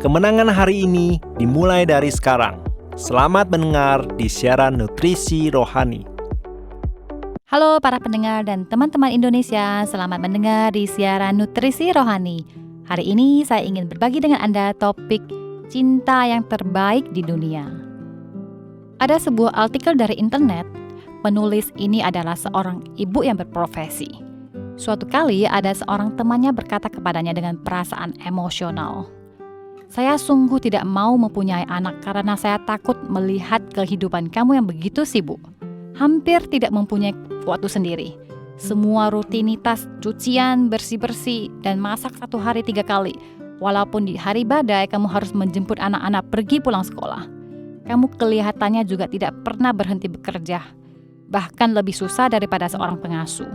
Kemenangan hari ini dimulai dari sekarang. Selamat mendengar di siaran Nutrisi Rohani. Halo para pendengar dan teman-teman Indonesia, selamat mendengar di siaran Nutrisi Rohani. Hari ini saya ingin berbagi dengan Anda topik cinta yang terbaik di dunia. Ada sebuah artikel dari internet, penulis ini adalah seorang ibu yang berprofesi. Suatu kali ada seorang temannya berkata kepadanya dengan perasaan emosional, "Saya sungguh tidak mau mempunyai anak karena saya takut melihat kehidupan kamu yang begitu sibuk. Hampir tidak mempunyai waktu sendiri. Semua rutinitas, cucian, bersih-bersih, dan masak 1 hari 3 kali. Walaupun di hari badai kamu harus menjemput anak-anak pergi pulang sekolah. Kamu kelihatannya juga tidak pernah berhenti bekerja. Bahkan lebih susah daripada seorang pengasuh.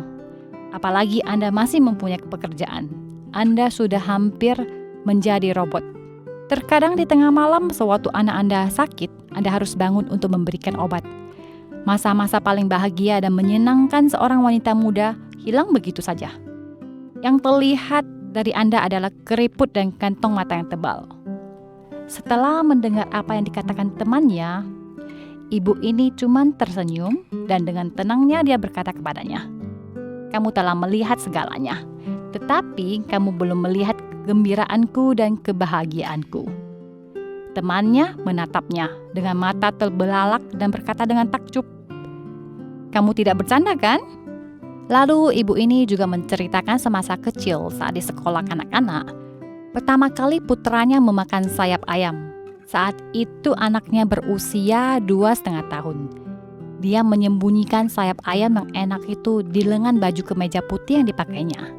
Apalagi Anda masih mempunyai pekerjaan. Anda sudah hampir menjadi robot. Terkadang di tengah malam sewaktu anak Anda sakit, Anda harus bangun untuk memberikan obat. Masa-masa paling bahagia dan menyenangkan seorang wanita muda hilang begitu saja. Yang terlihat dari Anda adalah keriput dan kantong mata yang tebal." Setelah mendengar apa yang dikatakan temannya, ibu ini cuma tersenyum dan dengan tenangnya dia berkata kepadanya, "Kamu telah melihat segalanya, tetapi kamu belum melihat kegembiraanku dan kebahagiaanku." Temannya menatapnya dengan mata terbelalak dan berkata dengan takjub, "Kamu tidak bercanda kan?" Lalu ibu ini juga menceritakan semasa kecil saat di sekolah kanak-kanak. Pertama kali putranya memakan sayap ayam. Saat itu anaknya berusia 2,5 tahun. Dia menyembunyikan sayap ayam yang enak itu di lengan baju kemeja putih yang dipakainya.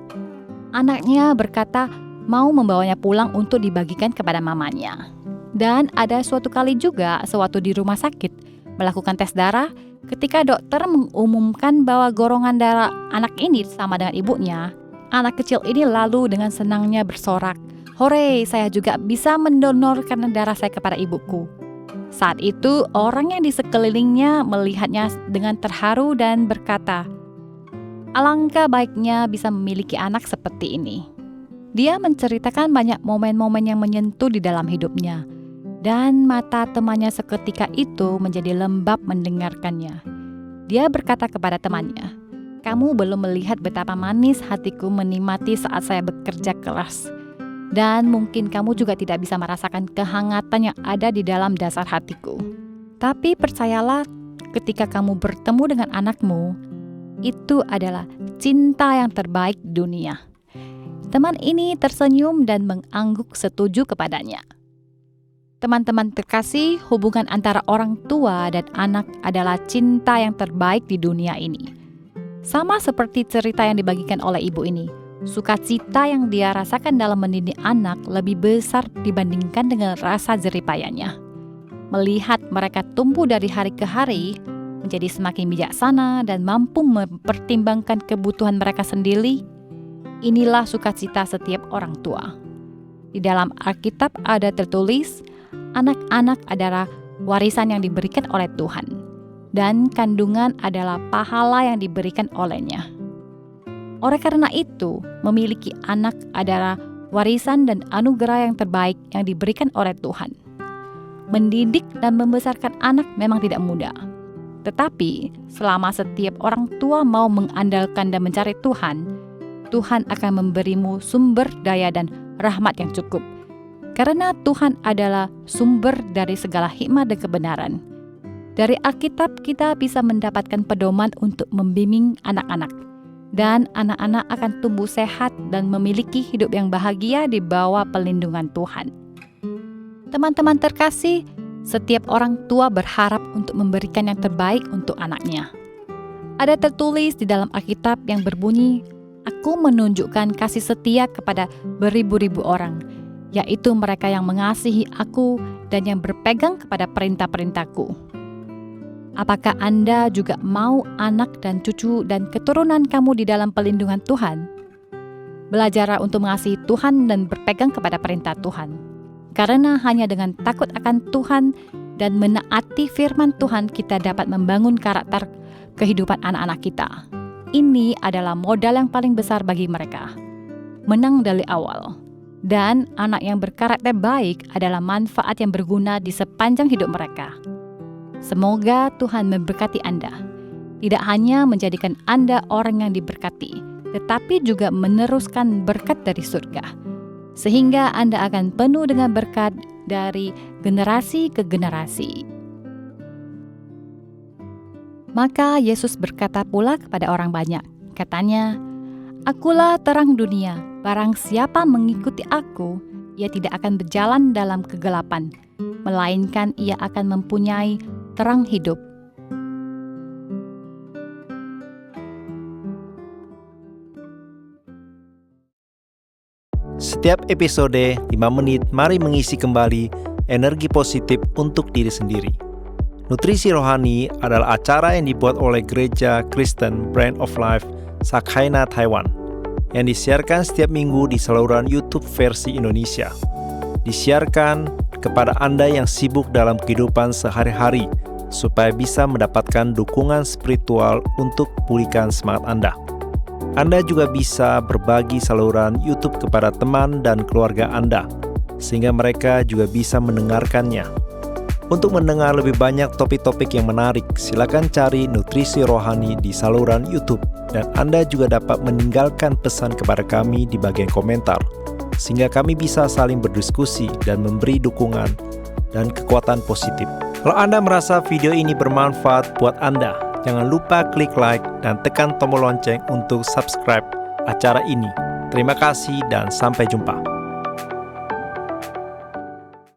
Anaknya berkata mau membawanya pulang untuk dibagikan kepada mamanya. Dan ada suatu kali juga sewaktu di rumah sakit melakukan tes darah, ketika dokter mengumumkan bahwa golongan darah anak ini sama dengan ibunya, anak kecil ini lalu dengan senangnya bersorak, "Hore, saya juga bisa mendonorkan darah saya kepada ibuku." Saat itu, orang yang di sekelilingnya melihatnya dengan terharu dan berkata, "Alangkah baiknya bisa memiliki anak seperti ini." Dia menceritakan banyak momen-momen yang menyentuh di dalam hidupnya, dan mata temannya seketika itu menjadi lembab mendengarkannya. Dia berkata kepada temannya, "Kamu belum melihat betapa manis hatiku menikmati saat saya bekerja keras. Dan mungkin kamu juga tidak bisa merasakan kehangatan yang ada di dalam dasar hatiku. Tapi percayalah, ketika kamu bertemu dengan anakmu, itu adalah cinta yang terbaik di dunia." Teman ini tersenyum dan mengangguk setuju kepadanya. Teman-teman terkasih, hubungan antara orang tua dan anak adalah cinta yang terbaik di dunia ini. Sama seperti cerita yang dibagikan oleh ibu ini, sukacita yang dia rasakan dalam mendidik anak lebih besar dibandingkan dengan rasa jeripayanya. Melihat mereka tumbuh dari hari ke hari, menjadi semakin bijaksana dan mampu mempertimbangkan kebutuhan mereka sendiri, inilah sukacita setiap orang tua. Di dalam Alkitab ada tertulis, anak-anak adalah warisan yang diberikan oleh Tuhan, dan kandungan adalah pahala yang diberikan olehnya. Oleh karena itu, memiliki anak adalah warisan dan anugerah yang terbaik yang diberikan oleh Tuhan. Mendidik dan membesarkan anak memang tidak mudah. Tetapi, selama setiap orang tua mau mengandalkan dan mencari Tuhan, Tuhan akan memberimu sumber daya dan rahmat yang cukup. Karena Tuhan adalah sumber dari segala hikmat dan kebenaran. Dari Alkitab kita bisa mendapatkan pedoman untuk membimbing anak-anak. Dan anak-anak akan tumbuh sehat dan memiliki hidup yang bahagia di bawah perlindungan Tuhan. Teman-teman terkasih, setiap orang tua berharap untuk memberikan yang terbaik untuk anaknya. Ada tertulis di dalam Alkitab yang berbunyi, "Aku menunjukkan kasih setia kepada beribu-ribu orang, yaitu mereka yang mengasihi aku dan yang berpegang kepada perintah-perintahku." Apakah Anda juga mau anak dan cucu dan keturunan kamu di dalam perlindungan Tuhan? Belajarlah untuk mengasihi Tuhan dan berpegang kepada perintah Tuhan. Karena hanya dengan takut akan Tuhan dan menaati firman Tuhan kita dapat membangun karakter kehidupan anak-anak kita. Ini adalah modal yang paling besar bagi mereka. Menang dari awal. Dan anak yang berkarakter baik adalah manfaat yang berguna di sepanjang hidup mereka. Semoga Tuhan memberkati Anda. Tidak hanya menjadikan Anda orang yang diberkati, tetapi juga meneruskan berkat dari surga. Sehingga Anda akan penuh dengan berkat dari generasi ke generasi. Maka Yesus berkata pula kepada orang banyak. Katanya, "Akulah terang dunia. Barang siapa mengikuti aku, ia tidak akan berjalan dalam kegelapan, melainkan ia akan mempunyai terang hidup." Setiap episode 5 menit, mari mengisi kembali energi positif untuk diri sendiri. Nutrisi Rohani adalah acara yang dibuat oleh Gereja Kristen Brand of Life Sakhaina Taiwan, yang disiarkan setiap minggu di saluran YouTube versi Indonesia. Disiarkan kepada Anda yang sibuk dalam kehidupan sehari-hari, supaya bisa mendapatkan dukungan spiritual untuk pulihkan semangat Anda. Anda juga bisa berbagi saluran YouTube kepada teman dan keluarga Anda, sehingga mereka juga bisa mendengarkannya. Untuk mendengar lebih banyak topik-topik yang menarik, silakan cari Nutrisi Rohani di saluran YouTube. Dan Anda juga dapat meninggalkan pesan kepada kami di bagian komentar, sehingga kami bisa saling berdiskusi dan memberi dukungan dan kekuatan positif. Kalau Anda merasa video ini bermanfaat buat Anda, jangan lupa klik like dan tekan tombol lonceng untuk subscribe acara ini. Terima kasih dan sampai jumpa.